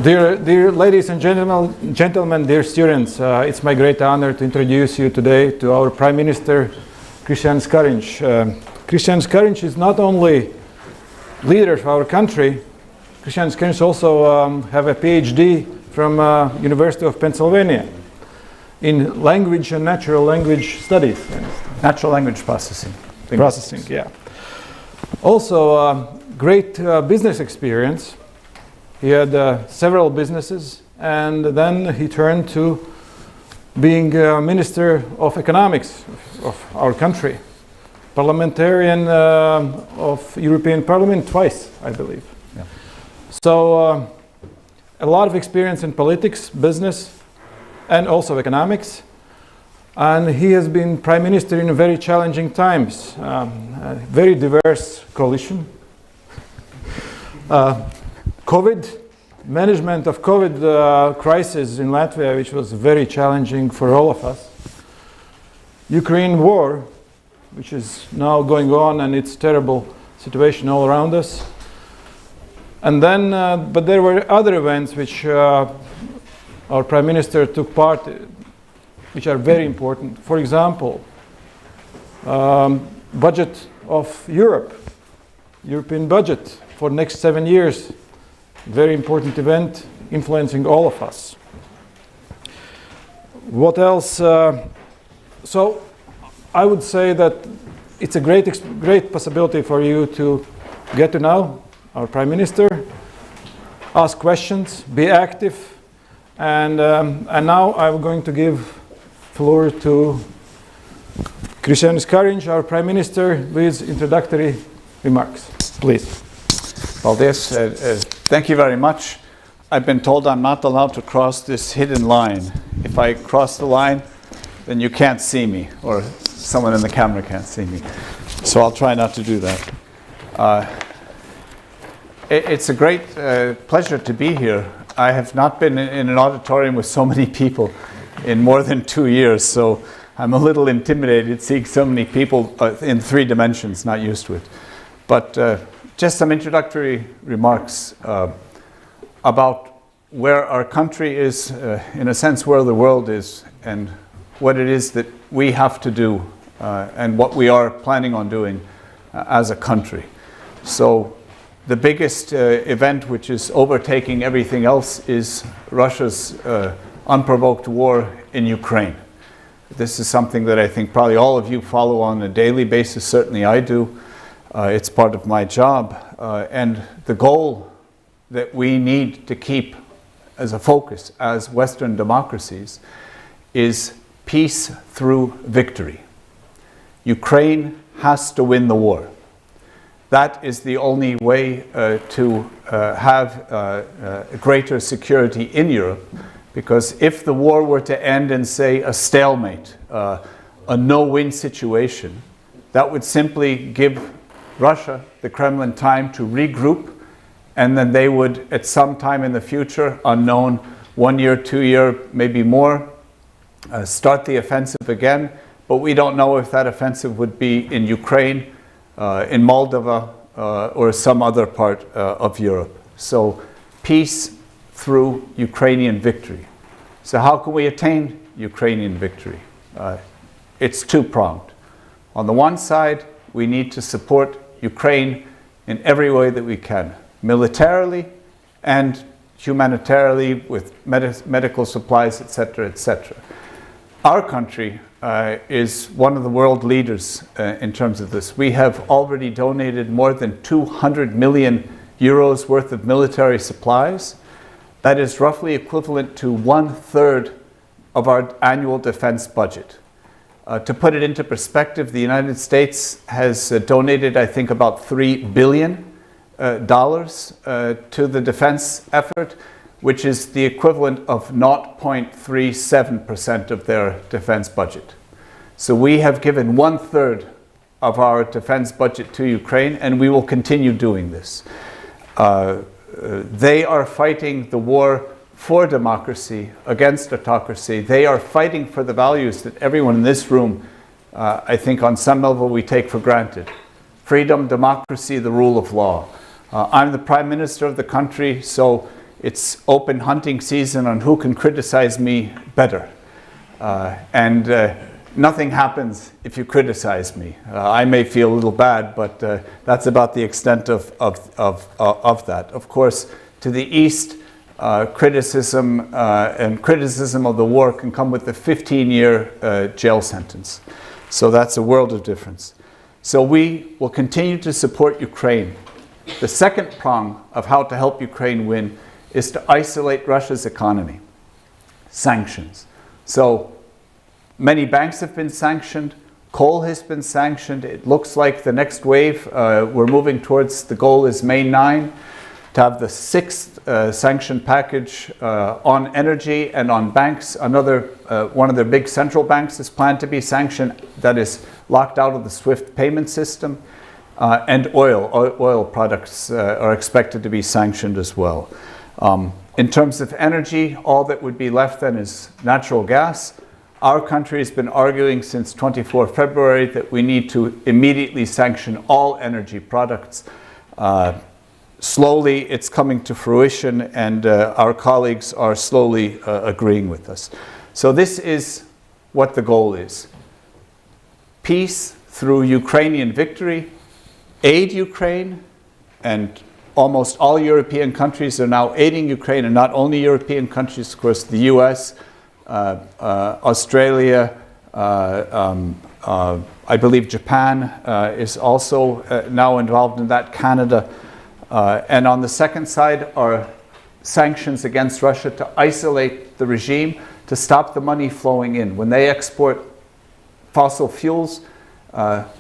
Dear ladies and gentlemen, dear students, it's my great honor to introduce you today to our Prime Minister, Krišjāni Kariņu. Krišjāni Kariņu is not only leader of our country. Krišjāni Kariņu also have a PhD from University of Pennsylvania in language and natural language studies. Natural language processing. Yeah. Also, great business experience. He had several businesses, and then he turned to being Minister of Economics of our country. Parliamentarian of European Parliament twice, I believe. Yeah. So, a lot of experience in politics, business, and also economics. And he has been Prime Minister in very challenging times. A very diverse coalition. COVID, management of COVID crisis in Latvia, which was very challenging for all of us. Ukraine war, which is now going on, and it's terrible situation all around us. And then, but there were other events which our Prime Minister took part in, which are very important. For example, budget of Europe, European budget for next 7 years. Very important event influencing all of us. What else? So I would say that it's a great possibility for you to get to know our Prime Minister, ask questions, be active, and now I'm going to give floor to Krišjāni Kariņu, our Prime Minister, with introductory remarks. Please. Paldies. Thank you very much. I've been told I'm not allowed to cross this hidden line. If I cross the line, then you can't see me, or someone in the camera can't see me. So I'll try not to do that. It's a great pleasure to be here. I have not been in an auditorium with so many people in more than 2 years, so I'm a little intimidated seeing so many people in 3 dimensions, not used to it. But just some introductory remarks about where our country is, in a sense where the world is, and what it is that we have to do, and what we are planning on doing as a country. So the biggest event which is overtaking everything else is Russia's unprovoked war in Ukraine. This is something that I think probably all of you follow on a daily basis. Certainly I do. It's part of my job. And the goal that we need to keep as a focus as Western democracies is peace through victory. Ukraine has to win the war. That is the only way to have greater security in Europe, because if the war were to end in, say, a stalemate, a no-win situation, that would simply give Russia, the Kremlin, time to regroup, and then they would, at some time in the future, unknown, 1 year, 2 year, maybe more, start the offensive again. But we don't know if that offensive would be in Ukraine, in Moldova, or some other part of Europe. So peace through Ukrainian victory. So how can we attain Ukrainian victory? It's two-pronged. On the one side, we need to support Ukraine in every way that we can, militarily and humanitarianly with medical supplies, etc., etc. Our country is one of the world leaders in terms of this. We have already donated more than 200 million euros worth of military supplies. That is roughly equivalent to 1/3 of our annual defense budget. To put it into perspective, the United States has donated, I think, about $3 billion to the defense effort, which is the equivalent of 0.37% of their defense budget. So we have given 1/3 of our defense budget to Ukraine, and we will continue doing this. They are fighting the war for democracy against autocracy. They are fighting for the values that everyone in this room, I think on some level, we take for granted. Freedom, democracy, the rule of law. I'm the Prime Minister of the country, so it's open hunting season on who can criticize me better. Nothing happens if you criticize me. I may feel a little bad, but that's about the extent of that. Of course, to the east, criticism of the war can come with a 15-year jail sentence. So that's a world of difference. So we will continue to support Ukraine. The second prong of how to help Ukraine win is to isolate Russia's economy. Sanctions. So many banks have been sanctioned. Coal has been sanctioned. It looks like the next wave, we're moving towards, the goal is May 9, to have the sixth sanction package on energy and on banks. Another, one of their big central banks is planned to be sanctioned, that is locked out of the SWIFT payment system. And oil products are expected to be sanctioned as well. In terms of energy, all that would be left then is natural gas. Our country has been arguing since 24 February that we need to immediately sanction all energy products. Slowly it's coming to fruition, and our colleagues are slowly agreeing with us. So this is what the goal is. Peace through Ukrainian victory, aid Ukraine, and almost all European countries are now aiding Ukraine, and not only European countries, of course, the US, Australia, I believe Japan is also now involved in that, Canada. And on the second side are sanctions against Russia to isolate the regime, to stop the money flowing in. When they export fossil fuels,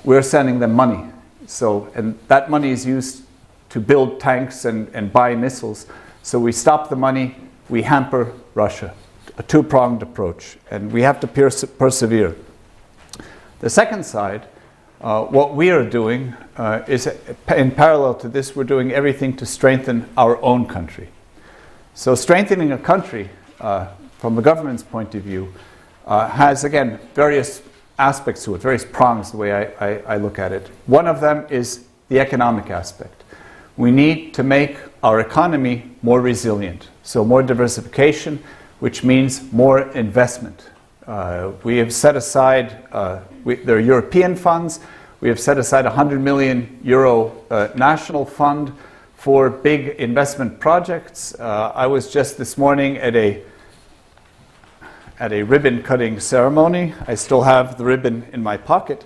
we're sending them money. So, and that money is used to build tanks and buy missiles. So we stop the money, we hamper Russia. A two-pronged approach, and we have to persevere. The second side, what we are doing is, in parallel to this, we're doing everything to strengthen our own country. So strengthening a country, from the government's point of view, has, again, various aspects to it, various prongs, the way I look at it. One of them is the economic aspect. We need to make our economy more resilient, so more diversification, which means more investment. We have set aside, there are European funds, we have set aside €100 million national fund for big investment projects. I was just this morning at a ribbon cutting ceremony. I still have the ribbon in my pocket.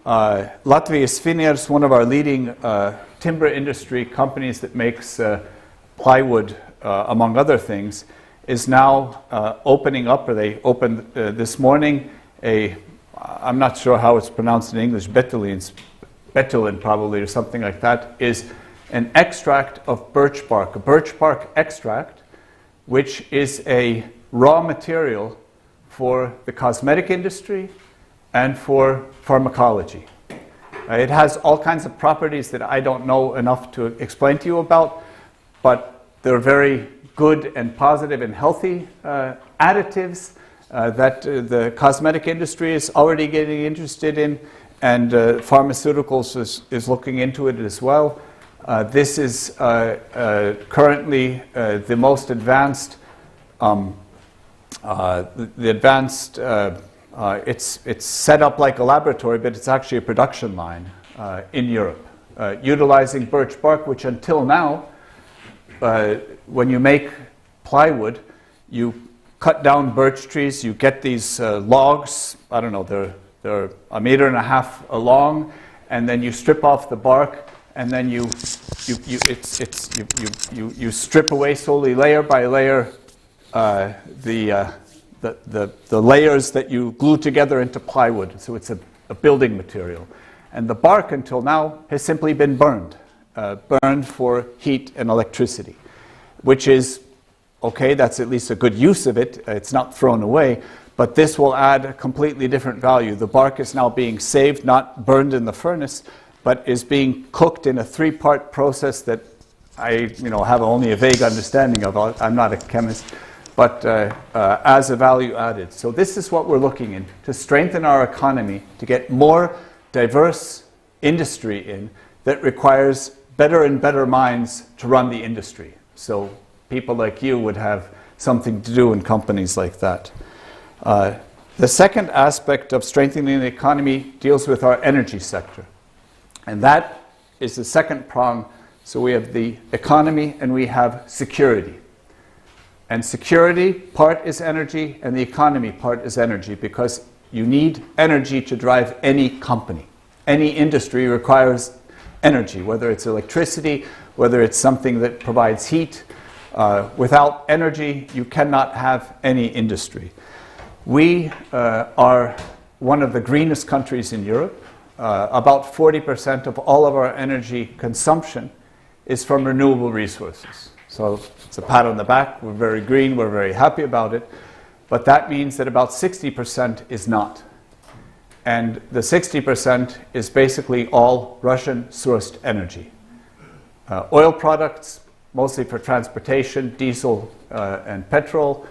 Latvijas Finieris, one of our leading timber industry companies that makes plywood, among other things, is now opening up, or they opened this morning, I'm not sure how it's pronounced in English, betulin probably, or something like that, is an extract of birch bark, a birch bark extract, which is a raw material for the cosmetic industry and for pharmacology. It has all kinds of properties that I don't know enough to explain to you about, but they're very good and positive and healthy additives that the cosmetic industry is already getting interested in, and pharmaceuticals is looking into it as well. This is currently the most advanced, it's set up like a laboratory, but it's actually a production line in Europe, utilizing birch bark, which until now, when you make plywood, you cut down birch trees, you get these logs, I don't know, they're 1.5 meters long, and then you strip off the bark, and then you strip away slowly, layer by layer, the layers that you glue together into plywood. So it's a building material. And the bark until now has simply been burned for heat and electricity, which is okay, that's at least a good use of it. It's not thrown away, but this will add a completely different value. The bark is now being saved, not burned in the furnace, but is being cooked in a 3-part process that I have only a vague understanding of. I'm not a chemist, but as a value added. So this is what we're looking in, to strengthen our economy, to get more diverse industry in that requires better and better minds to run the industry. So people like you would have something to do in companies like that. The second aspect of strengthening the economy deals with our energy sector. And that is the second prong. So we have the economy and we have security. And security part is energy and the economy part is energy, because you need energy to drive any company. Any industry requires energy, whether it's electricity, whether it's something that provides heat. Without energy, you cannot have any industry. We are one of the greenest countries in Europe. About 40% of all of our energy consumption is from renewable resources. So it's a pat on the back. We're very green. We're very happy about it. But that means that about 60% is not. And the 60% is basically all Russian-sourced energy. Oil products, mostly for transportation, diesel and petrol,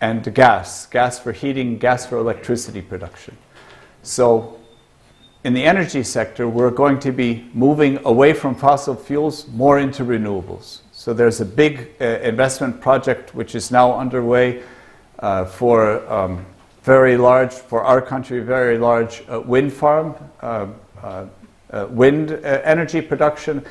and gas for heating, gas for electricity production. So in the energy sector, we're going to be moving away from fossil fuels more into renewables. So there's a big investment project which is now underway for our country, very large wind farm, wind energy production.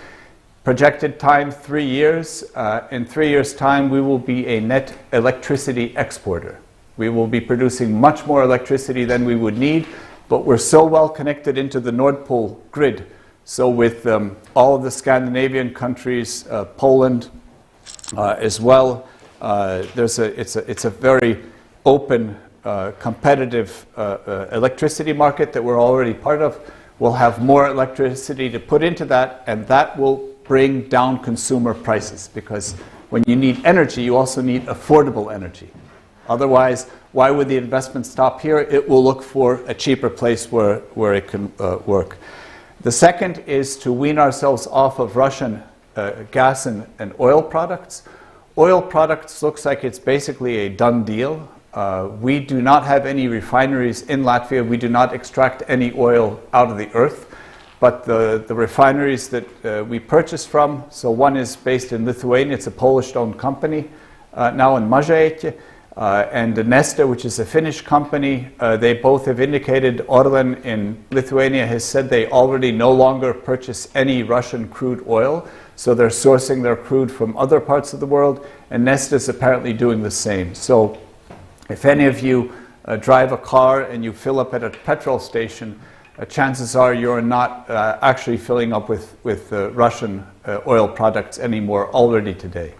Projected time 3 years. In 3 years' time, we will be a net electricity exporter. We will be producing much more electricity than we would need, but we're so well connected into the Nord Pool grid. So with all of the Scandinavian countries, Poland as well, it's a very open, competitive electricity market that we're already part of. We'll have more electricity to put into that, and that will bring down consumer prices, because when you need energy, you also need affordable energy. Otherwise, why would the investment stop here? It will look for a cheaper place where it can work. The second is to wean ourselves off of Russian gas and oil products. Oil products looks like it's basically a done deal. We do not have any refineries in Latvia. We do not extract any oil out of the earth. But the refineries that we purchase from, so one is based in Lithuania, it's a Polish-owned company now in Mažeikiai, and Neste, which is a Finnish company, they both have indicated, Orlen in Lithuania has said they already no longer purchase any Russian crude oil, so they're sourcing their crude from other parts of the world, and Neste is apparently doing the same. So if any of you drive a car and you fill up at a petrol station, chances are you're not actually filling up with Russian oil products anymore already today.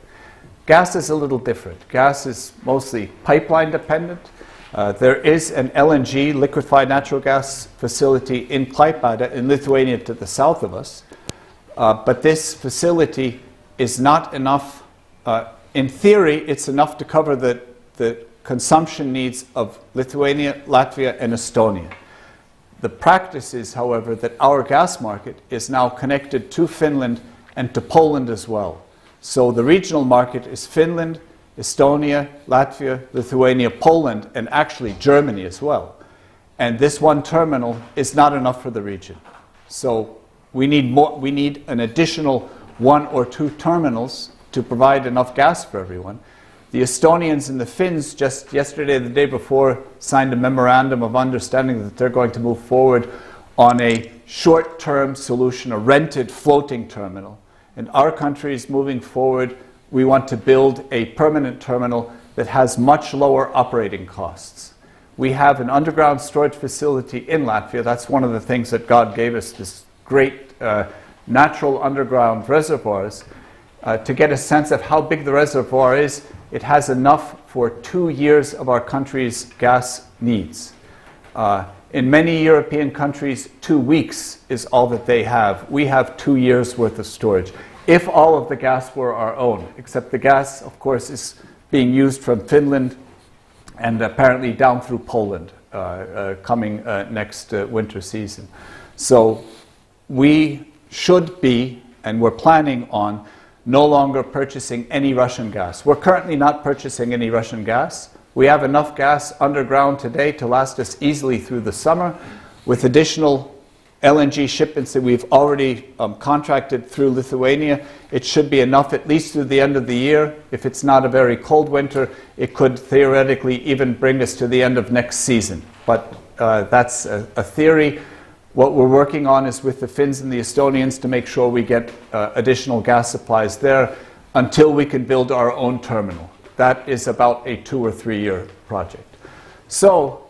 Gas is a little different. Gas is mostly pipeline dependent. There is an LNG, liquefied natural gas facility in Klaipėda in Lithuania to the south of us. But this facility is not enough. In theory, it's enough to cover the consumption needs of Lithuania, Latvia, and Estonia. The practice is, however, that our gas market is now connected to Finland and to Poland as well. So the regional market is Finland, Estonia, Latvia, Lithuania, Poland, and actually Germany as well. And this one terminal is not enough for the region. So we need more. We need an additional 1 or 2 terminals to provide enough gas for everyone. The Estonians and the Finns just yesterday, the day before, signed a memorandum of understanding that they're going to move forward on a short-term solution, a rented floating terminal. And our country is moving forward. We want to build a permanent terminal that has much lower operating costs. We have an underground storage facility in Latvia. That's one of the things that God gave us, this great natural underground reservoirs. To get a sense of how big the reservoir is, it has enough for 2 years of our country's gas needs. In many European countries, 2 weeks is all that they have. We have 2 years worth of storage, if all of the gas were our own, except the gas, of course, is being used from Finland and apparently down through Poland coming next winter season. So we should be, and we're planning on, no longer purchasing any Russian gas. We're currently not purchasing any Russian gas. We have enough gas underground today to last us easily through the summer. With additional LNG shipments that we've already contracted through Lithuania. It should be enough at least through the end of the year. If it's not a very cold winter, it could theoretically even bring us to the end of next season. But that's a theory. What we're working on is with the Finns and the Estonians to make sure we get additional gas supplies there until we can build our own terminal. That is about a 2 or 3 year project. So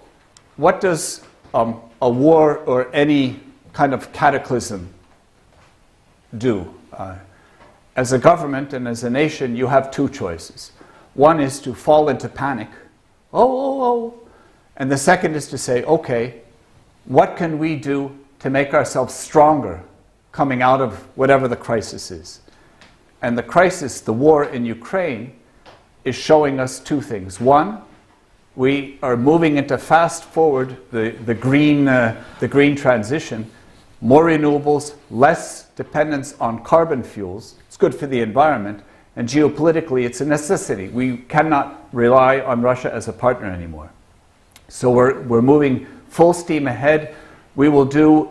what does a war or any kind of cataclysm do? As a government and as a nation, you have two choices. One is to fall into panic. Oh. And the second is to say, okay, what can we do to make ourselves stronger coming out of whatever the crisis is? And the crisis, the war in Ukraine, is showing us two things. One, we are moving into fast forward the green transition, more renewables, less dependence on carbon fuels. It's good for the environment, and geopolitically it's a necessity. We cannot rely on Russia as a partner anymore. So we're moving full steam ahead. We will do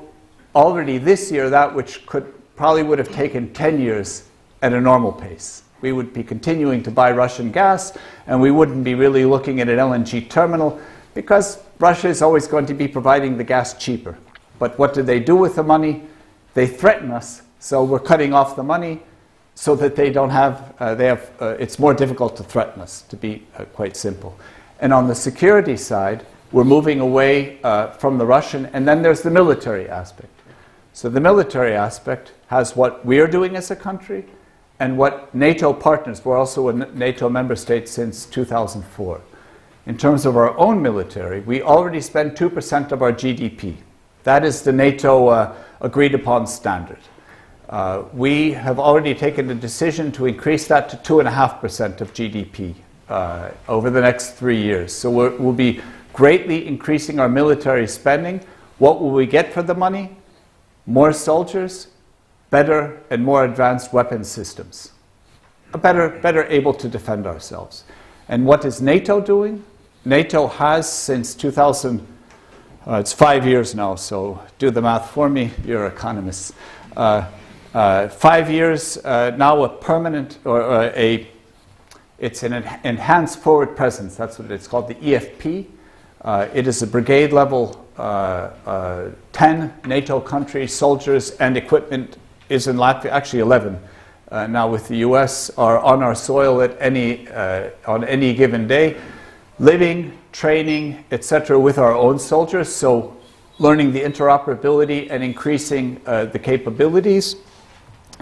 already this year that which probably would have taken 10 years at a normal pace. We would be continuing to buy Russian gas, and we wouldn't be really looking at an LNG terminal because Russia is always going to be providing the gas cheaper. But what do they do with the money? They threaten us, so we're cutting off the money so that they don't have, it's more difficult to threaten us, to be quite simple. And on the security side, we're moving away from the Russian, and then there's the military aspect. So the military aspect has what we're doing as a country and what NATO partners, we're also a NATO member state since 2004. In terms of our own military, we already spend 2% of our GDP. That is the NATO agreed upon standard. We have already taken the decision to increase that to 2.5% of GDP over the next 3 years. So we'll be greatly increasing our military spending. What will we get for the money? More soldiers, better and more advanced weapon systems, better able to defend ourselves. And what is NATO doing? NATO has since 2000, it's 5 years now, so do the math for me, you're economists. 5 years now, a permanent, or it's an enhanced forward presence, that's what it's called, the EFP. It is a brigade level, 10 NATO countries, soldiers and equipment is in Latvia, actually 11 now with the US, are on our soil at on any given day, living, training, etc. with our own soldiers, so learning the interoperability and increasing the capabilities.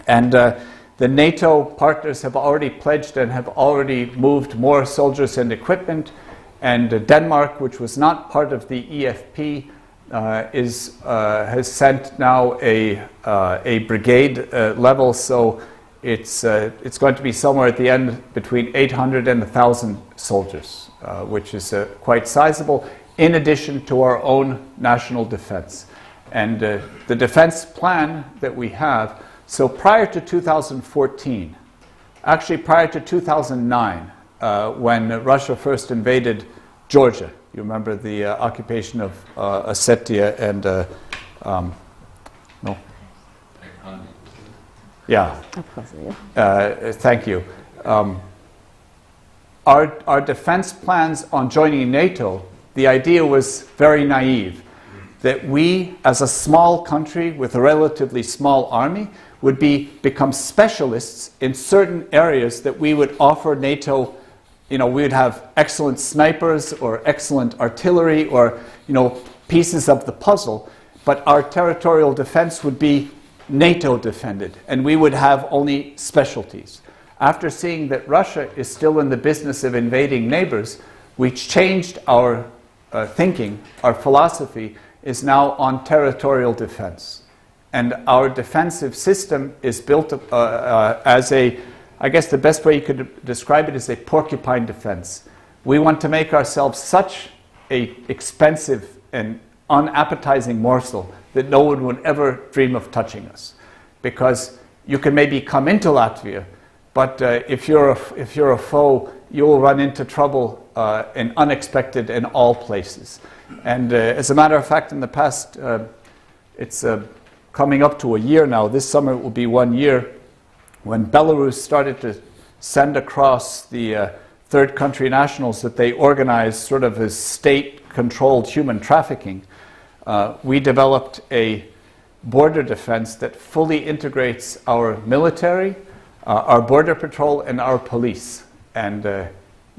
And the NATO partners have already pledged and have already moved more soldiers and equipment. And Denmark, which was not part of the EFP, has sent now a brigade level, so it's going to be somewhere at the end between 800 and 1,000 soldiers, which is quite sizable, in addition to our own national defense. And the defense plan that we have, so prior to 2014, actually prior to 2009, when Russia first invaded Georgia. You remember the occupation of Ossetia and no? Yeah. Thank you. Our defense plans on joining NATO, the idea was very naive, that we, as a small country with a relatively small army, would become specialists in certain areas that we would offer NATO. You know, we would have excellent snipers or excellent artillery or, you know, pieces of the puzzle, but our territorial defense would be NATO defended, and we would have only specialties. After seeing that Russia is still in the business of invading neighbors, we changed our thinking. Our philosophy is now on territorial defense. And our defensive system is built as a, I guess the best way you could describe it is a porcupine defense. We want to make ourselves such an expensive and unappetizing morsel that no one would ever dream of touching us. Because you can maybe come into Latvia, but if you're a foe, you will run into trouble in unexpected in all places. And as a matter of fact, in the past, It's coming up to a year now. This summer it will be 1 year when Belarus started to send across the third country nationals that they organized sort of as state-controlled human trafficking. We developed a border defense that fully integrates our military, our border patrol, and our police. And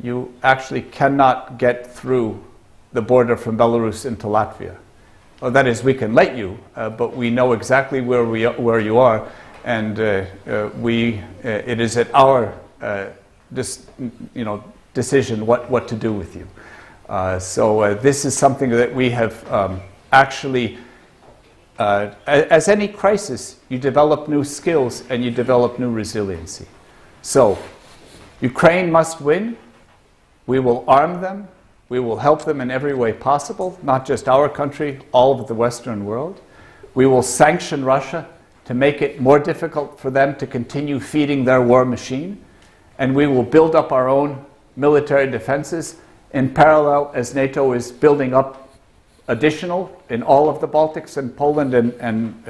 you actually cannot get through the border from Belarus into Latvia. Well, that is, we can let you, but we know exactly where you are, and it is at our decision what to do with you. So this is something that we have actually, as any crisis, you develop new skills and you develop new resiliency. So Ukraine must win. We will arm them. We will help them in every way possible, not just our country, all of the Western world. We will sanction Russia to make it more difficult for them to continue feeding their war machine. And we will build up our own military defenses in parallel as NATO is building up additional in all of the Baltics and Poland and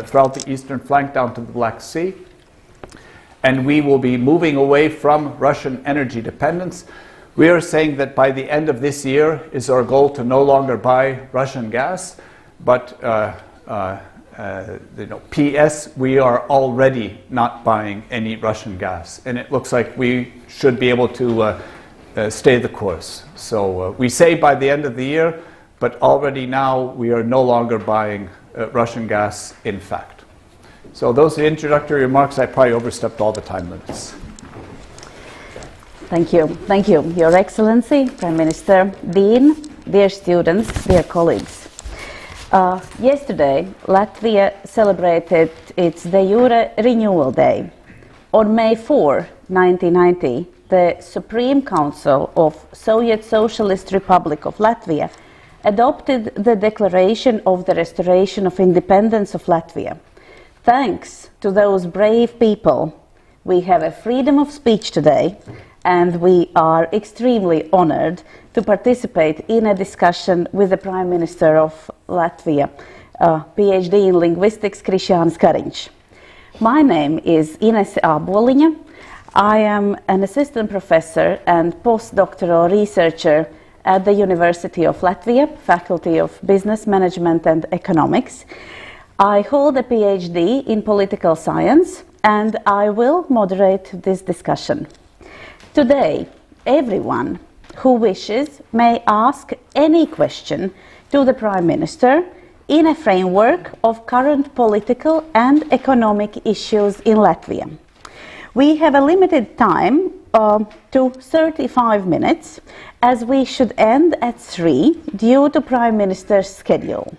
throughout the eastern flank down to the Black Sea. And we will be moving away from Russian energy dependence. We are saying that by the end of this year is our goal to no longer buy Russian gas, but PS, we are already not buying any Russian gas, and it looks like we should be able to stay the course. So we say by the end of the year, but already now we are no longer buying Russian gas, in fact. So those are the introductory remarks. I probably overstepped all the time limits. Thank you. Thank you, Your Excellency, Prime Minister, Dean, dear students, dear colleagues. Yesterday, Latvia celebrated its de jure renewal day. On May 4, 1990, the Supreme Council of Soviet Socialist Republic of Latvia adopted the Declaration of the Restoration of Independence of Latvia. Thanks to those brave people, we have a freedom of speech today, and we are extremely honored to participate in a discussion with the Prime Minister of Latvia, PhD in Linguistics, Krišjānis Kariņš. My name is Ines Āboliņa. I am an assistant professor and postdoctoral researcher at the University of Latvia, Faculty of Business Management and Economics. I hold a PhD in political science, and I will moderate this discussion. Today, everyone who wishes may ask any question to the Prime Minister in a framework of current political and economic issues in Latvia. We have a limited time to 35 minutes, as we should end at 3 due to Prime Minister's schedule.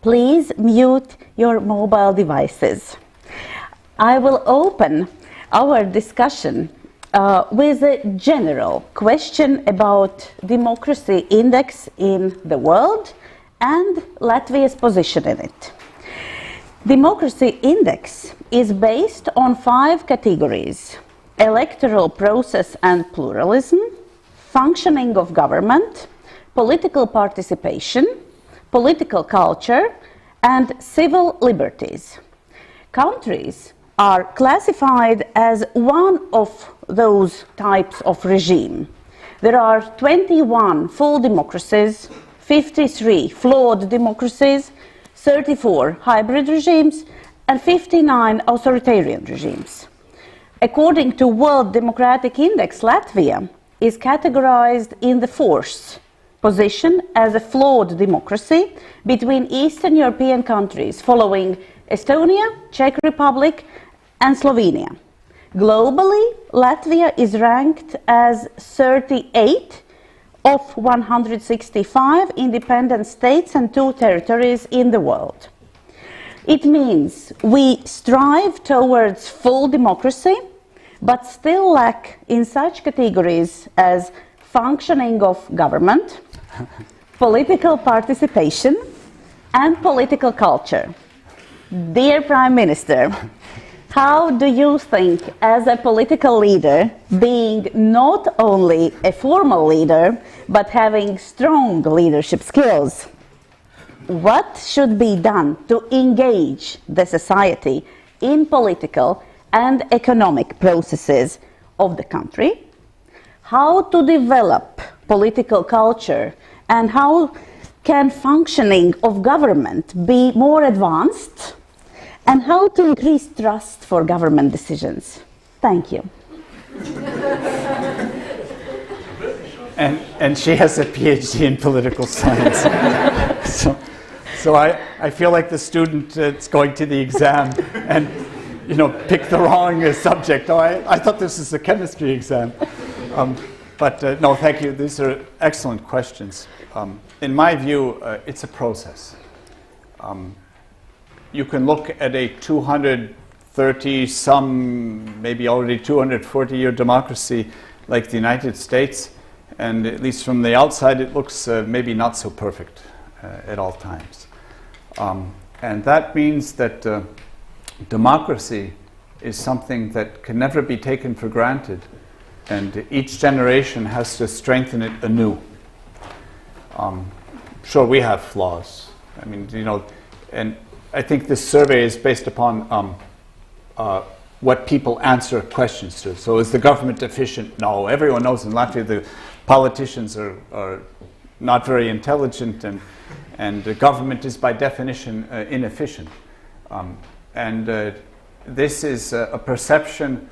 Please mute your mobile devices. I will open our discussion with a general question about democracy index in the world and Latvia's position in it. Democracy index is based on 5 categories: electoral process and pluralism, functioning of government, political participation, political culture, and civil liberties. Countries are classified as one of those types of regime. There are 21 full democracies, 53 flawed democracies, 34 hybrid regimes, and 59 authoritarian regimes. According to World Democratic Index, Latvia is categorized in the 4th position as a flawed democracy between Eastern European countries, following Estonia, Czech Republic, and Slovenia. Globally, Latvia is ranked as 38 of 165 independent states and 2 territories in the world. It means we strive towards full democracy, but still lack in such categories as functioning of government, political participation, and political culture. Dear Prime Minister, how do you think, as a political leader, being not only a formal leader, but having strong leadership skills? what should be done to engage the society in political and economic processes of the country, how to develop political culture, and how can functioning of government be more advanced, and how to increase trust for government decisions. Thank you. And she has a PhD in political science. So I feel like the student that's going to the exam and picked the wrong subject. Oh, I thought this was a chemistry exam. But no, thank you. These are excellent questions. In my view, it's a process. You can look at a 230, some maybe already 240-year democracy like the United States, and at least from the outside it looks maybe not so perfect at all times. And that means that democracy is something that can never be taken for granted, and each generation has to strengthen it anew. Sure, we have flaws. I mean, and I think this survey is based upon what people answer questions to. So is the government efficient? No. Everyone knows in Latvia the politicians are not very intelligent, and the government is by definition inefficient. This is a perception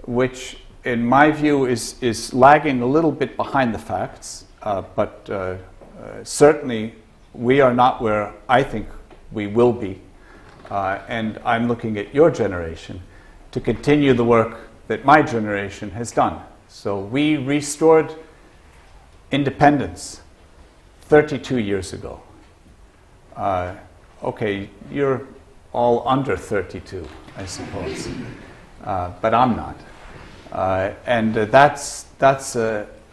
which, in my view, is lagging a little bit behind the facts, but certainly we are not where I think we will be. And I'm looking at your generation to continue the work that my generation has done. So we restored independence 32 years ago. Okay, you're all under 32, I suppose, but I'm not. And that's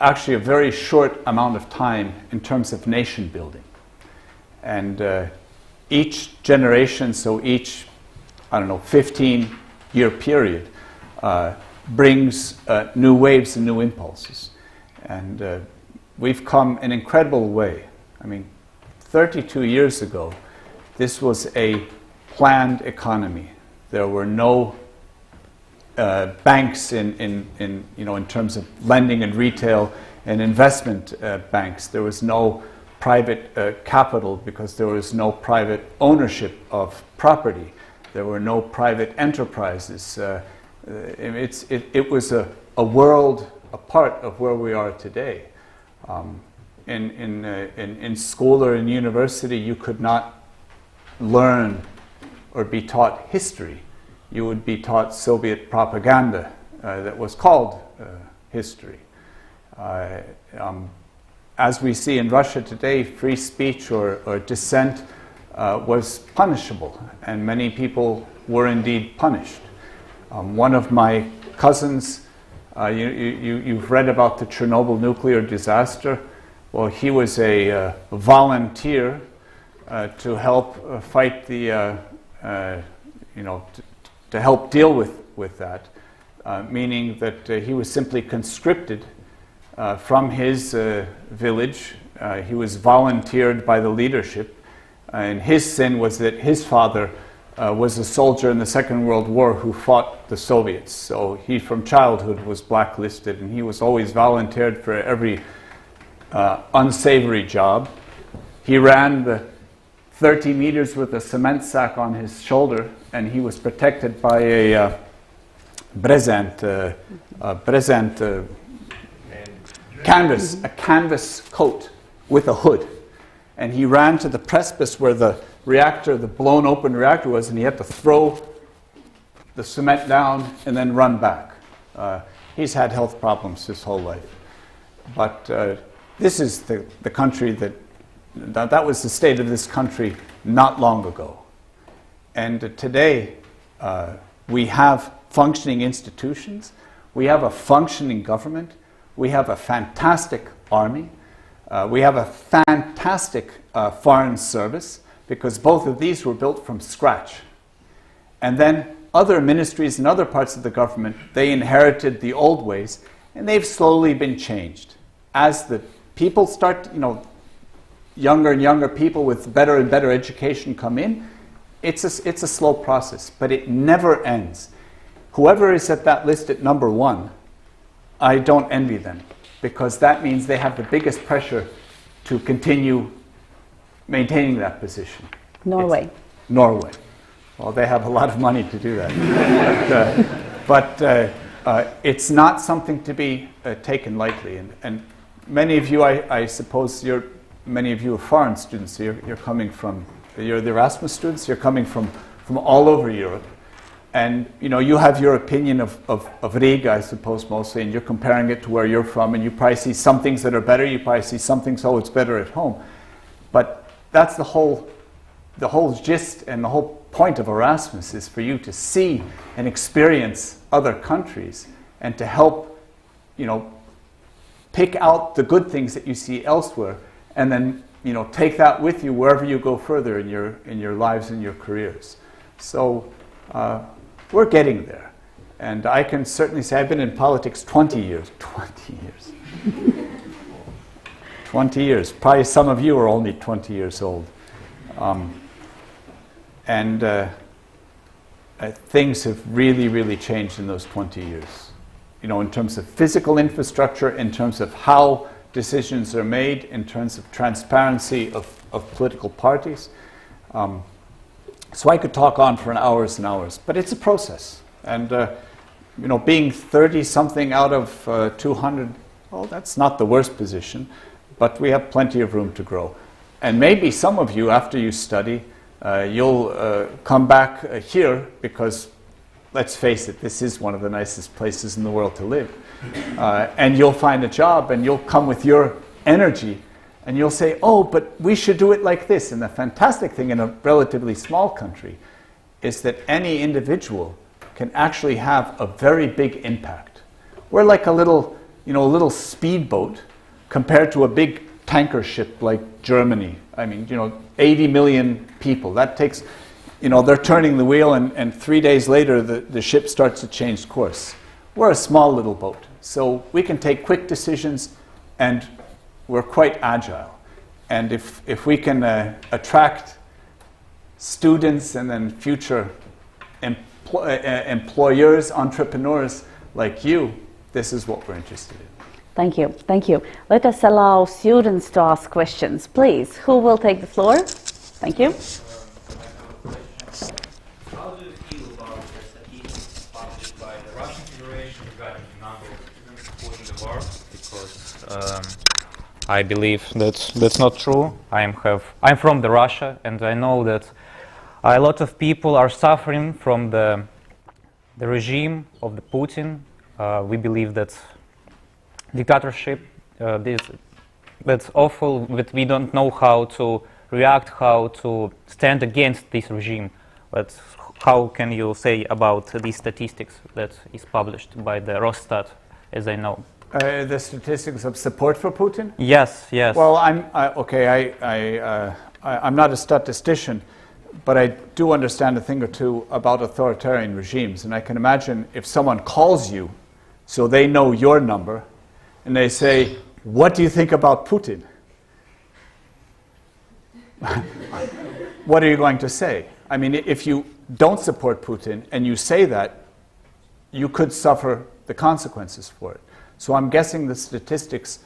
actually a very short amount of time in terms of nation building. And each generation, so each, 15-year period, brings new waves and new impulses. And we've come an incredible way. I mean, 32 years ago, this was a planned economy. There were no banks in terms of lending and retail and investment banks. There was no private capital because there was no private ownership of property. There were no private enterprises. It was a world apart of where we are today. In school or in university, you could not learn or be taught history. You would be taught Soviet propaganda that was called history. As we see in Russia today, free speech or dissent was punishable, and many people were indeed punished. One of my cousins, you've read about the Chernobyl nuclear disaster. Well, he was a volunteer to help fight the, to help deal with that, meaning that he was simply conscripted from his village. He was volunteered by the leadership, and his sin was that his father was a soldier in the Second World War who fought the Soviets. So he, from childhood, was blacklisted, and he was always volunteered for every unsavory job. He ran the 30 meters with a cement sack on his shoulder, and he was protected by a canvas coat with a hood. And he ran to the precipice where the reactor, the blown open reactor was, and he had to throw the cement down and then run back. He's had health problems his whole life. But this is the country that was the state of this country not long ago. And today we have functioning institutions, we have a functioning government, we have a fantastic army, we have a fantastic foreign service, because both of these were built from scratch. And then other ministries and other parts of the government, they inherited the old ways, and they've slowly been changed. As the people start, younger and younger people with better and better education come in, it's a slow process, but it never ends. Whoever is at that list at number 1, I don't envy them, because that means they have the biggest pressure to continue maintaining that position. Norway. Norway. Well, they have a lot of money to do that. but it's not something to be taken lightly. And many of you, I suppose, many of you are foreign students. So you're coming from, you're the Erasmus students. You're coming from all over Europe, and you have your opinion of Riga, I suppose, mostly, and you're comparing it to where you're from, and you probably see some things that are better. You probably see some things, oh, it's better at home. But that's the whole gist and the whole point of Erasmus, is for you to see and experience other countries and to help, pick out the good things that you see elsewhere, and then, take that with you wherever you go further in your lives and your careers. So we're getting there. And I can certainly say I've been in politics 20 years. 20 years. 20 years. Probably some of you are only 20 years old. Things have really, really changed in those 20 years. In terms of physical infrastructure, in terms of how decisions are made, in terms of transparency of political parties. So I could talk on for hours and hours, but it's a process. And being 30-something out of 200, well, that's not the worst position, but we have plenty of room to grow. And maybe some of you, after you study, you'll come back here because, let's face it, this is one of the nicest places in the world to live. And you'll find a job, and you'll come with your energy, and you'll say, oh, but we should do it like this. And the fantastic thing in a relatively small country is that any individual can actually have a very big impact. We're like a little speedboat compared to a big tanker ship like Germany. I mean, 80 million people. That takes, they're turning the wheel, and 3 days later the ship starts to change course. We're a small little boat, so we can take quick decisions, and we're quite agile. And if we can attract students and then future employers, entrepreneurs like you, this is what we're interested in. Thank you. Thank you. Let us allow students to ask questions. Please, who will take the floor? Thank you. How do you feel about the statistics published by the Russian Federation regarding the number of students supporting the war? Because I believe that's not true. I'm from the Russia, and I know that a lot of people are suffering from the regime of the Putin. We believe that dictatorship, that's awful, that we don't know how to react, how to stand against this regime. But how can you say about these statistics that is published by the Росстат, as I know? The statistics of support for Putin? Yes, yes. Well, I'm not a statistician, but I do understand a thing or two about authoritarian regimes. And I can imagine if someone calls you, so they know your number, and they say, what do you think about Putin? What are you going to say? I mean, if you don't support Putin and you say that, you could suffer the consequences for it. So I'm guessing the statistics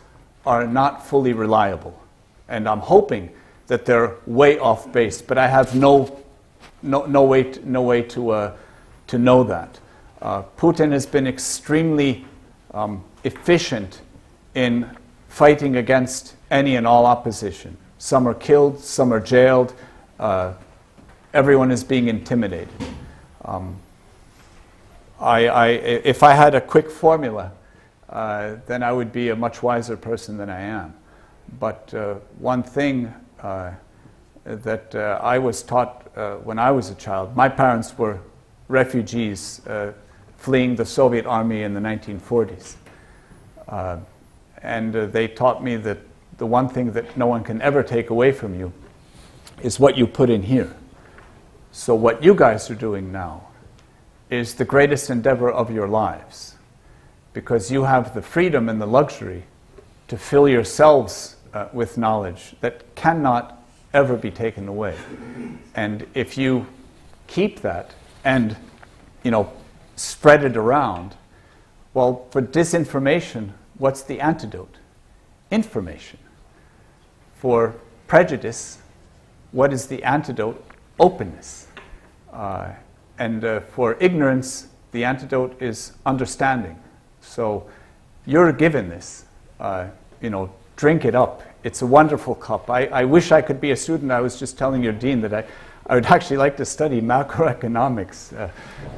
are not fully reliable. And I'm hoping that they're way off base, but I have no way to know that. Putin has been extremely efficient in fighting against any and all opposition. Some are killed, some are jailed, everyone is being intimidated. If I had a quick formula, then I would be a much wiser person than I am. But one thing that I was taught when I was a child, my parents were refugees fleeing the Soviet army in the 1940s. And they taught me that the one thing that no one can ever take away from you is what you put in here. So what you guys are doing now is the greatest endeavor of your lives, because you have the freedom and the luxury to fill yourselves with knowledge that cannot ever be taken away. And if you keep that and, spread it around, well, for disinformation, what's the antidote? Information. For prejudice, what is the antidote? Openness. And for ignorance, the antidote is understanding. So you're given this, drink it up. It's a wonderful cup. I wish I could be a student. I was just telling your dean that I would actually like to study macroeconomics.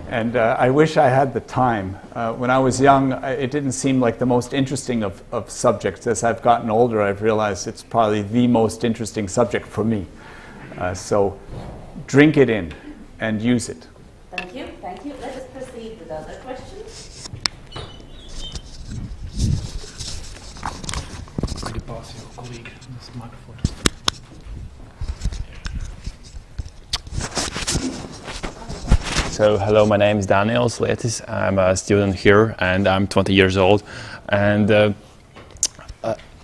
And I wish I had the time. When I was young, it didn't seem like the most interesting of subjects. As I've gotten older, I've realized it's probably the most interesting subject for me. So drink it in and use it. Thank you. Thank you. Let us proceed with other questions. Could you pass your colleague this microphone? So, hello, my name is Daniel Slietis. I'm a student here and I'm 20 years old. And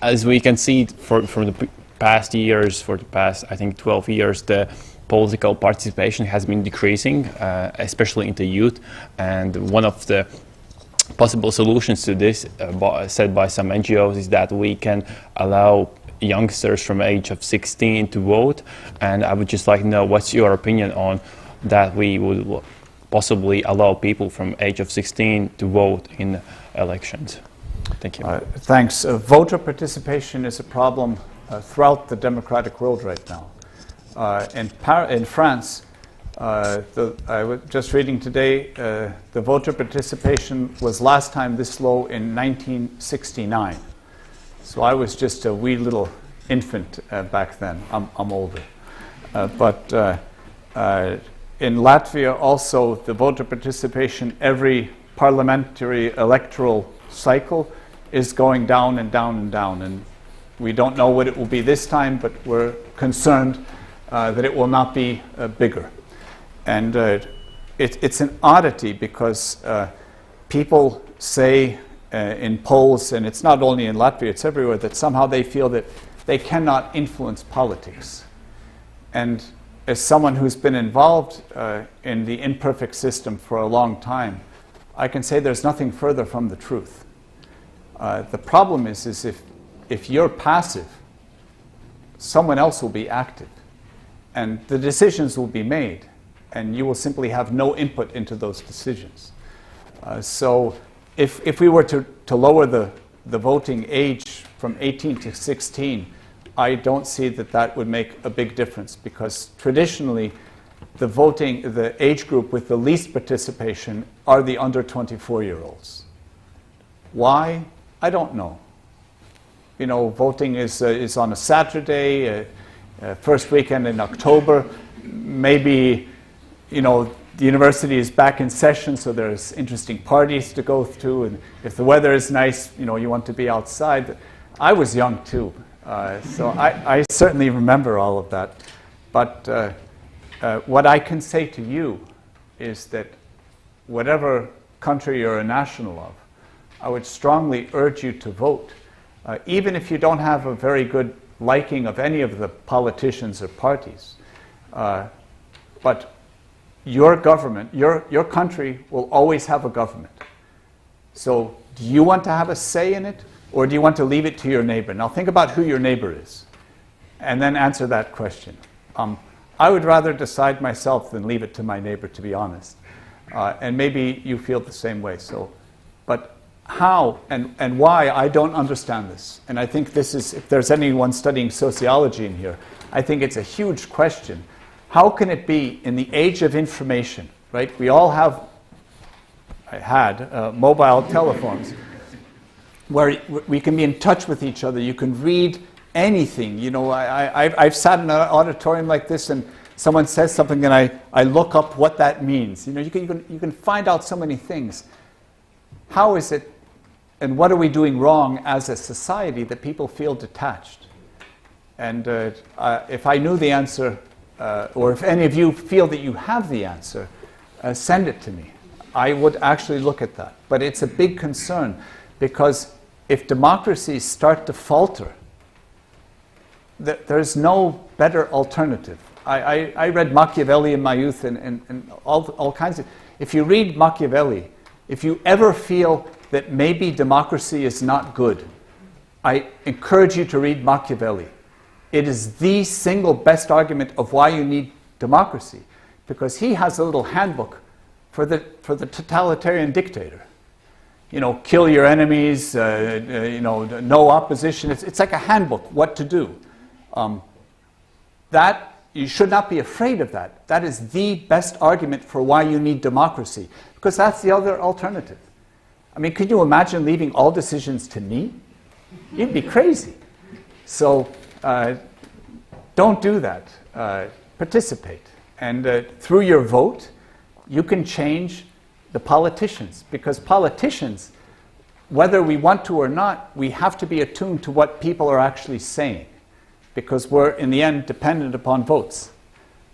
as we can see from the past years, for the past, I think, 12 years, the political participation has been decreasing, especially in the youth. And one of the possible solutions to this, said by some NGOs, is that we can allow youngsters from age of 16 to vote. And I would just like to know what's your opinion on that we would possibly allow people from age of 16 to vote in elections. Thank you. Thanks. Voter participation is a problem throughout the democratic world right now. In France, I was just reading today, the voter participation was last time this low in 1969. So I was just a wee little infant back then. I'm older. But in Latvia also, the voter participation every parliamentary electoral cycle is going down and down and down. And we don't know what it will be this time, but we're concerned that it will not be bigger. And it's an oddity because people say in polls, and it's not only in Latvia, it's everywhere, that somehow they feel that they cannot influence politics. And as someone who's been involved in the imperfect system for a long time, I can say there's nothing further from the truth. The problem is if you're passive, someone else will be active. And the decisions will be made, and you will simply have no input into those decisions. So if we were to lower the voting age from 18 to 16, I don't see that would make a big difference, because traditionally the age group with the least participation are the under 24-year-olds. Why? I don't know. Voting is on a Saturday, first weekend in October. Maybe, the university is back in session, so there's interesting parties to go to, and if the weather is nice, you want to be outside. I was young too, so I certainly remember all of that. But what I can say to you is that whatever country you're a national of, I would strongly urge you to vote, even if you don't have a very good liking of any of the politicians or parties. But your government, your country will always have a government. So do you want to have a say in it, or do you want to leave it to your neighbor? Now think about who your neighbor is, and then answer that question. I would rather decide myself than leave it to my neighbor, to be honest. And maybe you feel the same way. But how and why, I don't understand this. And I think this is, if there's anyone studying sociology in here, I think it's a huge question. How can it be in the age of information, right? We all had mobile telephones where we can be in touch with each other. You can read anything. I've sat in an auditorium like this and someone says something and I look up what that means. You can find out so many things. How is it, and what are we doing wrong as a society that people feel detached? And if I knew the answer, or if any of you feel that you have the answer, send it to me. I would actually look at that. But it's a big concern, because if democracies start to falter, there's no better alternative. I read Machiavelli in my youth and all kinds of... If you read Machiavelli, if you ever feel that maybe democracy is not good, I encourage you to read Machiavelli. It is the single best argument of why you need democracy, because he has a little handbook for the totalitarian dictator. You know, kill your enemies, you know, no opposition. It's like a handbook, what to do. That, you should not be afraid of that. That is the best argument for why you need democracy, because that's the other alternative. I mean, could you imagine leaving all decisions to me? You'd be crazy. So don't do that. Participate. And through your vote, you can change the politicians, because politicians, whether we want to or not, we have to be attuned to what people are actually saying, because we're in the end dependent upon votes.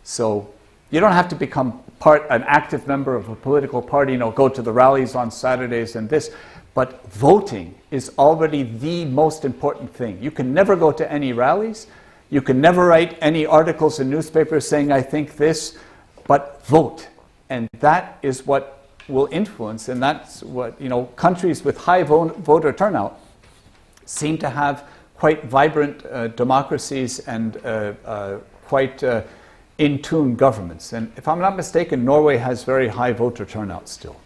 So you don't have to become an active member of a political party, you know, go to the rallies on Saturdays and this, but voting is already the most important thing. You can never go to any rallies, you can never write any articles in newspapers saying I think this, but vote. And that is what will influence, and that's what, you know, countries with high voter turnout seem to have quite vibrant democracies and quite in-tune governments. And if I'm not mistaken, Norway has very high voter turnout still,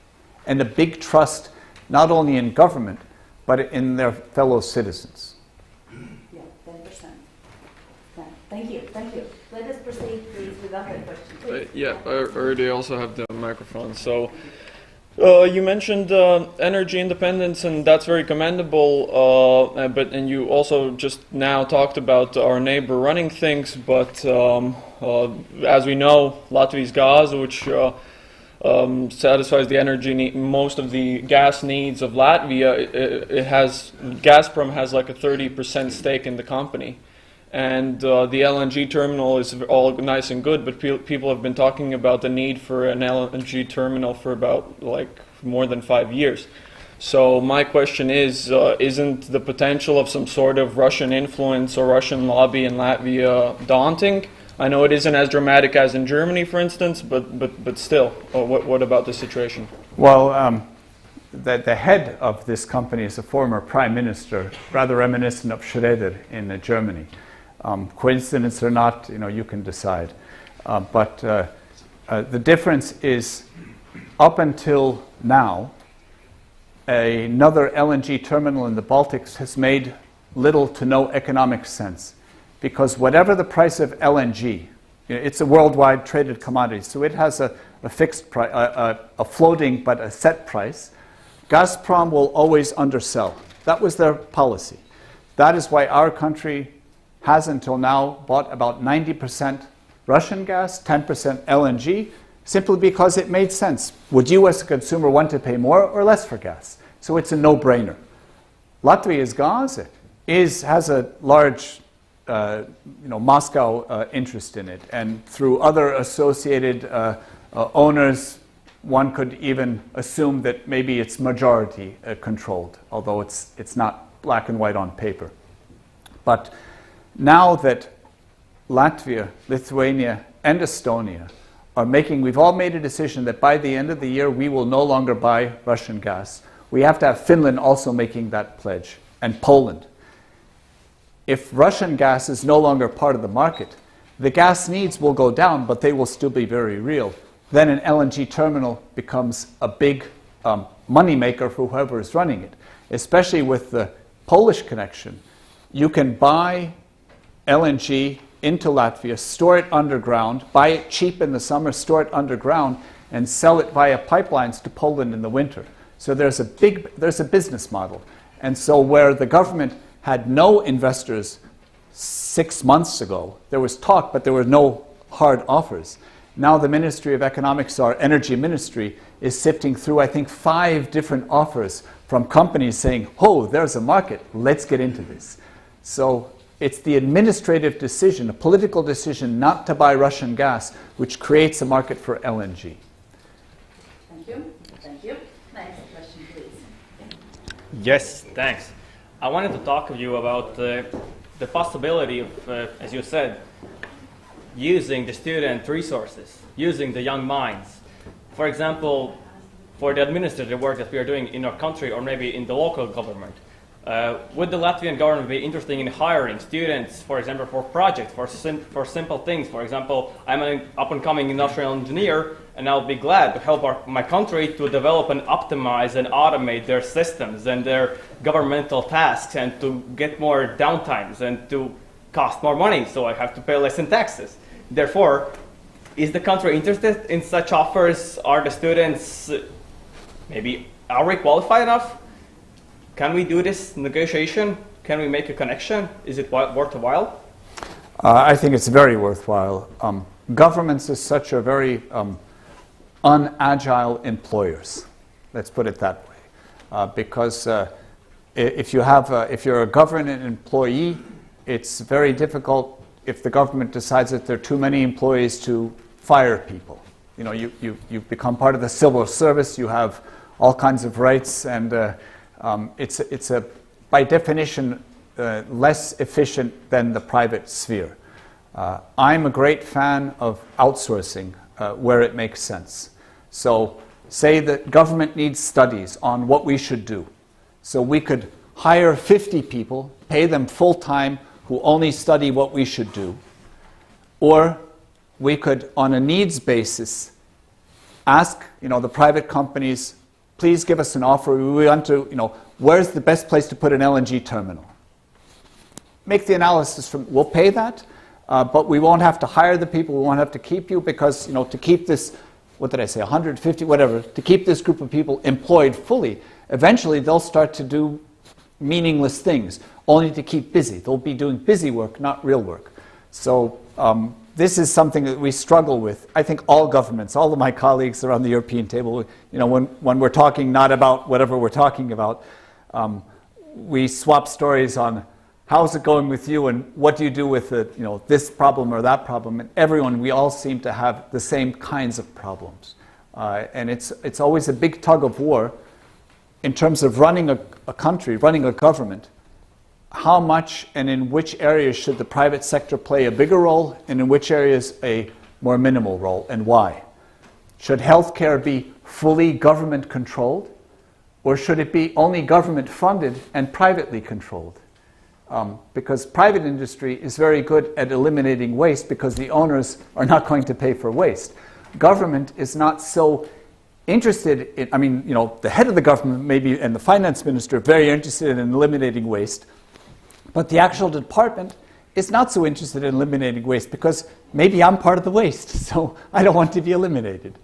and a big trust not only in government, but in their fellow citizens. Yeah, 10%. Thank you, thank you. Let us proceed, please, with other questions. Yeah, I already also have the microphone. So you mentioned energy independence, and that's very commendable. And you also just now talked about our neighbor running things. But as we know, Latvia's gas, which satisfies the energy most of the gas needs of Latvia, Gazprom has like a 30% stake in the company. And the LNG terminal is all nice and good, but people have been talking about the need for an LNG terminal for about more than 5 years. So my question is, isn't the potential of some sort of Russian influence or Russian lobby in Latvia daunting? I know it isn't as dramatic as in Germany, for instance, but still, what about the situation? Well, the head of this company is a former prime minister, rather reminiscent of Schröder in Germany. Coincidence or not, you know, you can decide. But the difference is, up until now, another LNG terminal in the Baltics has made little to no economic sense, because whatever the price of LNG, you know, it's a worldwide traded commodity, so it has a fixed price, a floating but a set price. Gazprom will always undersell. That was their policy. That is why our country has until now bought about 90% Russian gas, 10% LNG, simply because it made sense. Would you as a consumer want to pay more or less for gas? So it's a no-brainer. Latvia's gas has a large Moscow interest in it, and through other associated owners, one could even assume that maybe it's majority controlled, although it's not black and white on paper. But now that Latvia, Lithuania, and Estonia are we've all made a decision that by the end of the year we will no longer buy Russian gas. We have to have Finland also making that pledge, and Poland. If Russian gas is no longer part of the market, the gas needs will go down, but they will still be very real. Then an LNG terminal becomes a big money maker for whoever is running it, especially with the Polish connection. You can buy LNG into Latvia, store it underground, buy it cheap in the summer, store it underground, and sell it via pipelines to Poland in the winter. So there's a business model. And so where the government had no investors 6 months ago, there was talk, but there were no hard offers. Now the Ministry of Economics, our energy ministry, is sifting through, I think, 5 different offers from companies saying, oh, there's a market, let's get into this. So it's the administrative decision, a political decision not to buy Russian gas, which creates a market for LNG. Thank you. Thank you. Next question, please. Yes, thanks. I wanted to talk to you about the possibility of, as you said, using the student resources, using the young minds. For example, for the administrative work that we are doing in our country or maybe in the local government, would the Latvian government be interested in hiring students, for example, for projects, for simple things? For example, I'm an up-and-coming industrial engineer, and I'll be glad to help my country to develop and optimize and automate their systems and their governmental tasks and to get more downtimes and to cost more money, so I have to pay less in taxes. Therefore, is the country interested in such offers? Are the students are we qualified enough? Can we do this negotiation? Can we make a connection? Is it worthwhile? I think it's very worthwhile. Governments are such a very unagile employers. Let's put it that way. Because if you're a government employee, it's very difficult if the government decides that there are too many employees to fire people. You know, you've become part of the civil service. You have all kinds of rights, and it's by definition less efficient than the private sphere. I'm a great fan of outsourcing where it makes sense. So say that government needs studies on what we should do. So we could hire 50 people, pay them full-time, who only study what we should do. Or we could, on a needs basis, ask the private companies, please give us an offer. We want to, where's the best place to put an LNG terminal? Make the analysis we'll pay that, but we won't have to hire the people, we won't have to keep you because, to keep this, what did I say, 150, whatever, to keep this group of people employed fully, eventually they'll start to do meaningless things, only to keep busy. They'll be doing busy work, not real work. So this is something that we struggle with. I think all governments, all of my colleagues around the European table, when we're talking not about whatever we're talking about, we swap stories on how's it going with you and what do you do with this problem or that problem. And we all seem to have the same kinds of problems. And it's always a big tug of war in terms of running a country, running a government. How much and in which areas should the private sector play a bigger role and in which areas a more minimal role, and why? Should healthcare be fully government controlled, or should it be only government funded and privately controlled? Because private industry is very good at eliminating waste because the owners are not going to pay for waste. Government is not so interested in, the head of the government maybe and the finance minister are very interested in eliminating waste. But the actual department is not so interested in eliminating waste because maybe I'm part of the waste, so I don't want to be eliminated.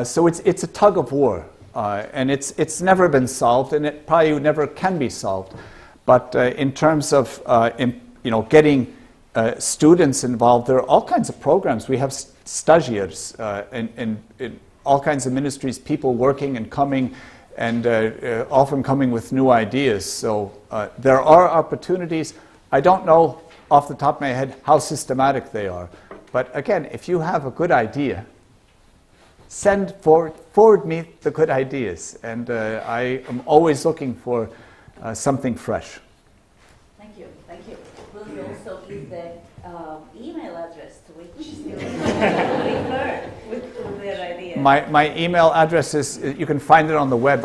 So it's a tug of war, and it's never been solved, and it probably never can be solved. But in terms of getting students involved, there are all kinds of programs. We have stagiaires in all kinds of ministries, people working and coming, and often coming with new ideas. So there are opportunities. I don't know off the top of my head how systematic they are. But again, if you have a good idea, forward me the good ideas. And I am always looking for something fresh. Thank you. Thank you. Will you also give the email address to which students refer with their ideas? My email address is, you can find it on the web.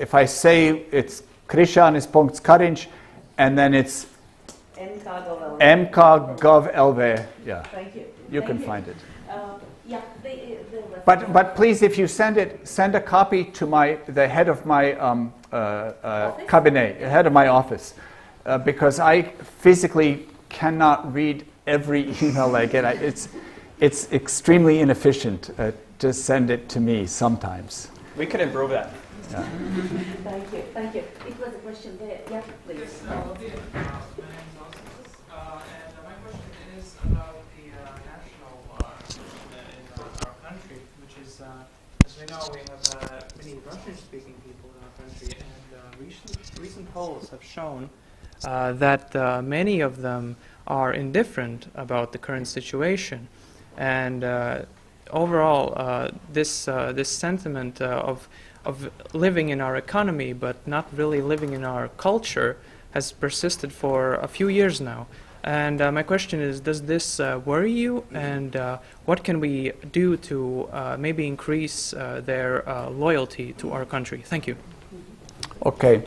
If I say it's Krišjānis Kariņš, and then it's mk.gov.lv. Yeah. Thank you. You can find it. Yeah. But please, if you send a copy to the head of my cabinet, head of my office, because I physically cannot read every email I get. It's extremely inefficient to send it to me sometimes. We could improve that. Yeah. Thank you. Thank you. It was a question there. Yeah, please. Yes, and my question is about the national in our country, which is, as we know, we have many Russian-speaking people in our country, and recent polls have shown that many of them are indifferent about the current situation, and overall, this sentiment of living in our economy but not really living in our culture has persisted for a few years now. And my question is, does this worry you? And what can we do to maybe increase their loyalty to our country? Thank you. Okay.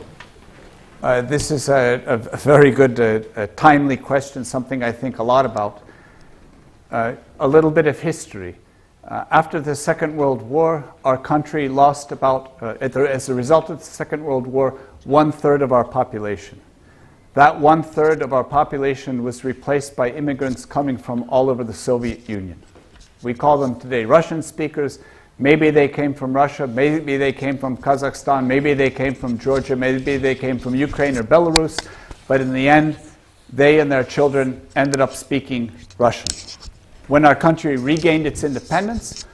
This is a very good, timely question, something I think a lot about. A little bit of history. After the Second World War, our country lost about, as a result of the Second World War, 1/3 of our population. That 1/3 of our population was replaced by immigrants coming from all over the Soviet Union. We call them today Russian speakers. Maybe they came from Russia, maybe they came from Kazakhstan, maybe they came from Georgia, maybe they came from Ukraine or Belarus, but in the end, they and their children ended up speaking Russian. When our country regained its independence,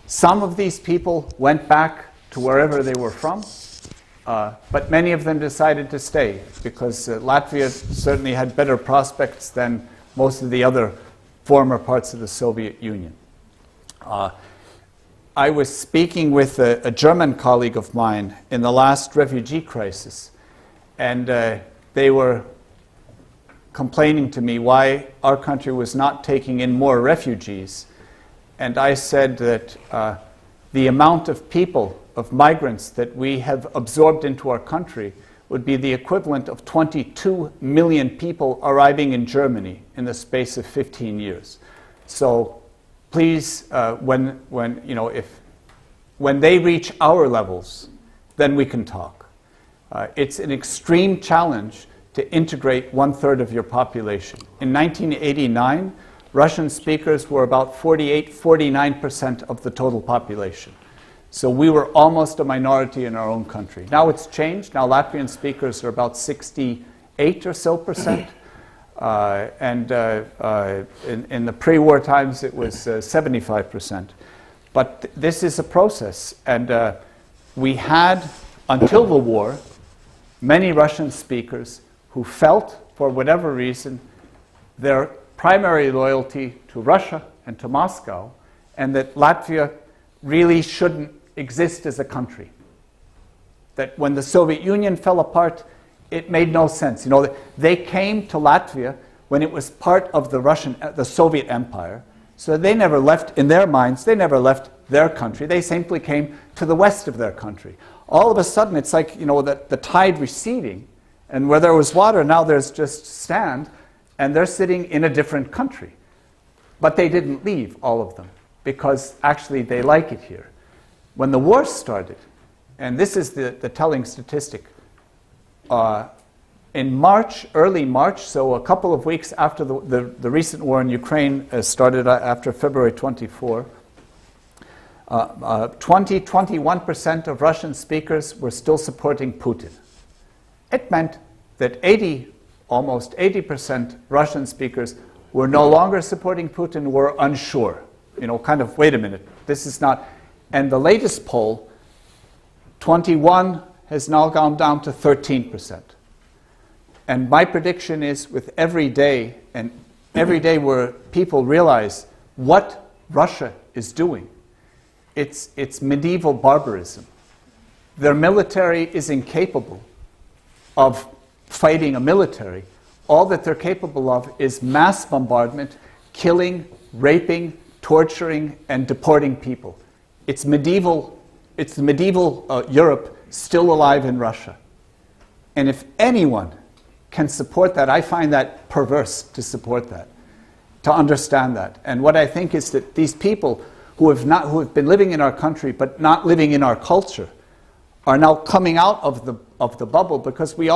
some of these people went back to wherever they were from, but many of them decided to stay because Latvia certainly had better prospects than most of the other former parts of the Soviet Union. I was speaking with a German colleague of mine in the last refugee crisis, and they were complaining to me why our country was not taking in more refugees. And I said that the amount of people, of migrants that we have absorbed into our country would be the equivalent of 22 million people arriving in Germany in the space of 15 years. So please, when they reach our levels, then we can talk. It's an extreme challenge to integrate 1/3 of your population. In 1989, Russian speakers were about 49% of the total population. So we were almost a minority in our own country. Now it's changed. Now Latvian speakers are about 68 or so percent. In the pre-war times, it was 75%. But this is a process. And we had, until the war, many Russian speakers who felt, for whatever reason, their primary loyalty to Russia and to Moscow, and that Latvia really shouldn't exist as a country. That when the Soviet Union fell apart, it made no sense. They came to Latvia when it was part of the Soviet Empire, so they never left, in their minds, they never left their country. They simply came to the west of their country. All of a sudden, it's like, the tide receding, and where there was water, now there's just sand, and they're sitting in a different country. But they didn't leave, all of them, because actually they like it here. When the war started, and this is the telling statistic, in March, early March, so a couple of weeks after the recent war in Ukraine started after February 24, 21% of Russian speakers were still supporting Putin. It meant that almost 80% Russian speakers were no longer supporting Putin, were unsure. Wait a minute, this is not... And the latest poll, 21 has now gone down to 13%. And my prediction is with every day where people realize what Russia is doing, it's medieval barbarism. Their military is incapable of fighting a military. All that they're capable of is mass bombardment, killing, raping, torturing, and deporting people. It's medieval Europe still alive in Russia. And if anyone can support that, I find that perverse to support that, to understand that. And what I think is that these people who have been living in our country but not living in our culture are now coming out of the bubble because we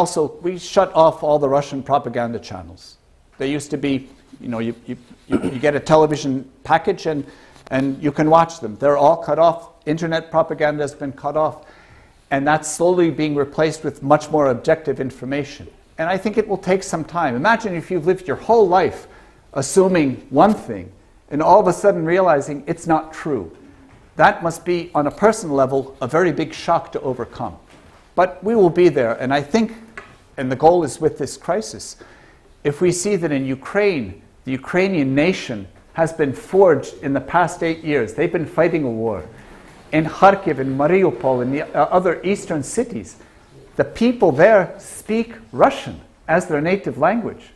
shut off all the Russian propaganda channels. They used to be, you get a television package and you can watch them. They're all cut off. Internet propaganda has been cut off. And that's slowly being replaced with much more objective information. And I think it will take some time. Imagine if you've lived your whole life assuming one thing and all of a sudden realizing it's not true. That must be, on a personal level, a very big shock to overcome. But we will be there. And I think, and the goal is with this crisis, if we see that in Ukraine, the Ukrainian nation has been forged in the past 8 years. They've been fighting a war. In Kharkiv, in Mariupol, in the other eastern cities, the people there speak Russian. as their native language,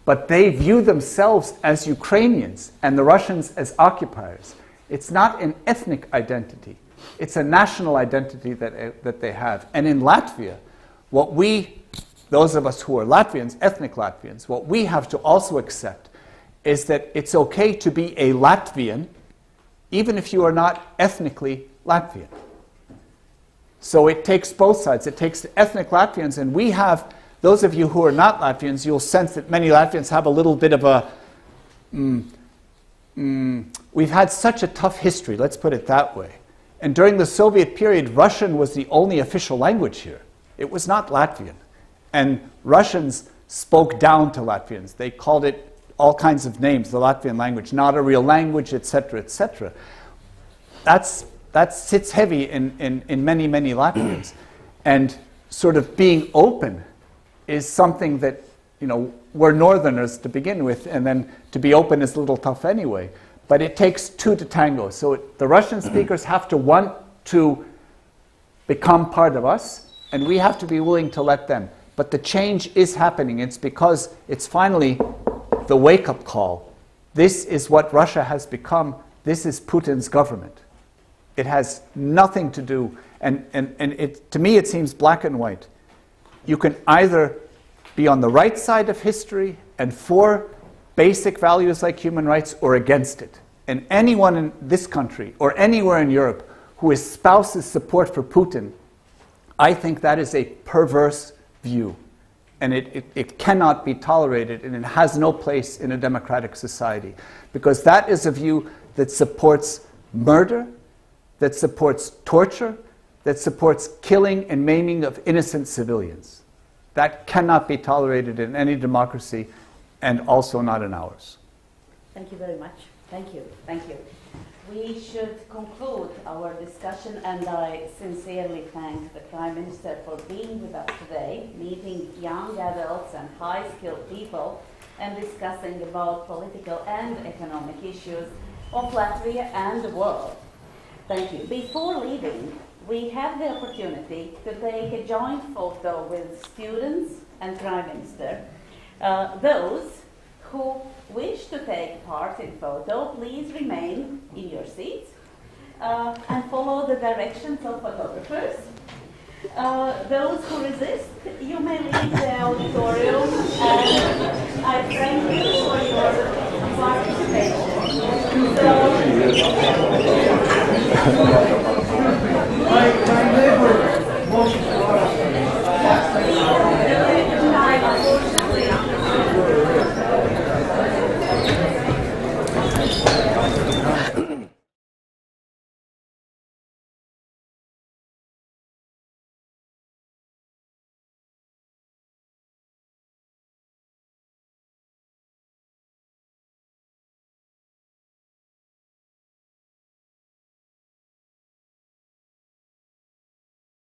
but they view themselves as Ukrainians and the Russians as occupiers. It's not an ethnic identity. It's a national identity that they have. And in Latvia, what we, those of us who are Latvians, ethnic Latvians, what we have to also accept is that it's okay to be a Latvian even if you are not ethnically Latvian. So it takes both sides. It takes the ethnic Latvians, and we have, those of you who are not Latvians, you'll sense that many Latvians have a little bit of a, we've had such a tough history, let's put it that way. And during the Soviet period, Russian was the only official language here. It was not Latvian. And Russians spoke down to Latvians. They called it all kinds of names, the Latvian language, not a real language, etc., etc. That sits heavy in many, many Latvians. And sort of being open is something that, you know, we're Northerners to begin with, and then to be open is a little tough anyway. But it takes two to tango. So the Russian speakers have to want to become part of us, and we have to be willing to let them. But the change is happening. It's because it's finally the wake-up call. This is what Russia has become. This is Putin's government. It has nothing to do, and to me it seems black and white. You can either be on the right side of history and for basic values like human rights, or against it. And anyone in this country or anywhere in Europe who espouses support for Putin, I think that is a perverse view. And it cannot be tolerated, and it has no place in a democratic society. Because that is a view that supports murder, that supports torture, that supports killing and maiming of innocent civilians. That cannot be tolerated in any democracy, and also not in ours. Thank you very much. Thank you. Thank you. We should conclude our discussion, and I sincerely thank the Prime Minister for being with us today, meeting young adults and high-skilled people, and discussing about political and economic issues of Latvia and the world. Thank you. Before leaving, we have the opportunity to take a joint photo with students and Prime Minister. Those who wish to take part in photo, please remain in your seats and follow the directions of photographers. Those who resist, you may leave the auditorium, and I thank you for your participation. So,